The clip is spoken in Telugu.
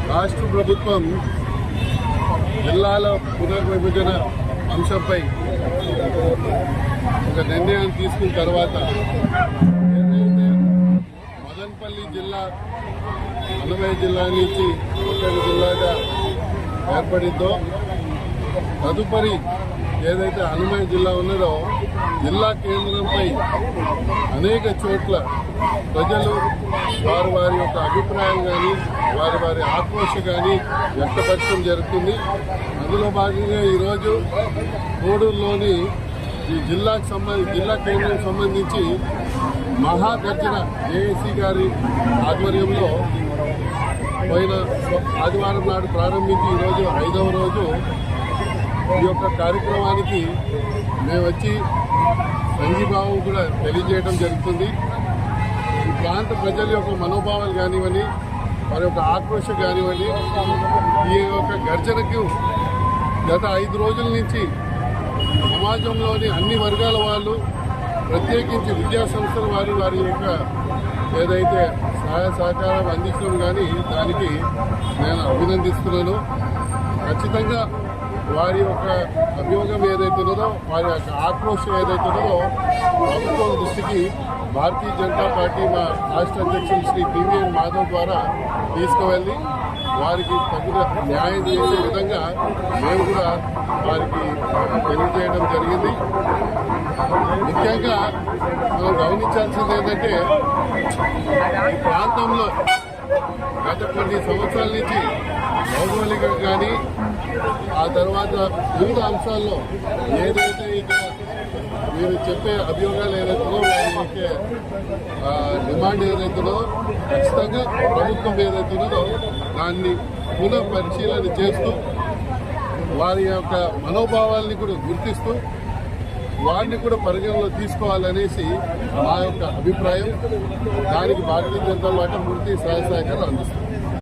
రాష్ట్ర ప్రభుత్వం జిల్లాల పునర్విభజన అంశంపై ఒక నిర్ణయాన్ని తీసుకున్న తర్వాత ఏదైతే మదనపల్లి జిల్లా అన్నమయ్య జిల్లా నుంచి ఒక జిల్లాగా ఏర్పడిందో తదుపరి ఏదైతే అన్నమయ్య జిల్లా ఉన్నదో జిల్లా కేంద్రంపై అనేక చోట్ల ప్రజలు వారి యొక్క అభిప్రాయం కానీ వారి ఆక్రోశ కానీ వ్యక్తపరచడం జరుగుతుంది. అందులో భాగంగా ఈరోజు కోడూరులోని ఈ జిల్లా కేంద్రానికి సంబంధించి మహాగర్జన జేఏసీ గారి ఆధ్వర్యంలో పోయిన ఆదివారం నాడు ప్రారంభించి ఈరోజు 5వ రోజు ఈ యొక్క కార్యక్రమానికి మేము వచ్చి సంఘీభావం కూడా తెలియజేయడం జరుగుతుంది. ఈ ప్రాంత ప్రజల యొక్క మనోభావాలు కానివ్వండి, వారి యొక్క ఆక్రోశం కానివ్వండి, ఈ యొక్క గర్జనకు గత 5 రోజుల నుంచి సమాజంలోని అన్ని వర్గాల వాళ్ళు, ప్రత్యేకించి విద్యా సంస్థల వారి యొక్క ఏదైతే సహాయ సహకారం అందించడం కానీ దానికి నేను అభినందిస్తున్నాను. ఖచ్చితంగా వారి యొక్క అభియోగం ఏదైతే ఉన్నదో, వారి యొక్క ఆక్రోశం ఏదైతే ఉన్నదో ప్రభుత్వం దృష్టికి భారతీయ జనతా పార్టీ మా రాష్ట్ర అధ్యక్షులు శ్రీ పివిఎన్ మాధవ్ ద్వారా తీసుకువెళ్ళి వారికి తగిన న్యాయం చేసే విధంగా మేము కూడా వారికి తెలియజేయడం జరిగింది. ముఖ్యంగా మనం గమనించాల్సింది ఏంటంటే ఈ ప్రాంతంలో గత కొన్ని సంవత్సరాల నుంచి భౌగోళికంగా కానీ ఆ తర్వాత వివిధ అంశాల్లో ఏదైతే ఇక్కడ మీరు చెప్పే అభియోగాలు ఏదైతుందో వారికి డిమాండ్ ఏదైతుందో ఖచ్చితంగా ప్రభుత్వం ఏదైతున్నదో దాన్ని పునః పరిశీలన చేస్తూ వారి యొక్క మనోభావాల్ని కూడా గుర్తిస్తూ వారిని కూడా పరిగణలో తీసుకోవాలనేసి మా యొక్క అభిప్రాయం. దానికి భారతీయ జనతా పార్టీ పూర్తి సహాయ సహకారాలు అందిస్తుంది.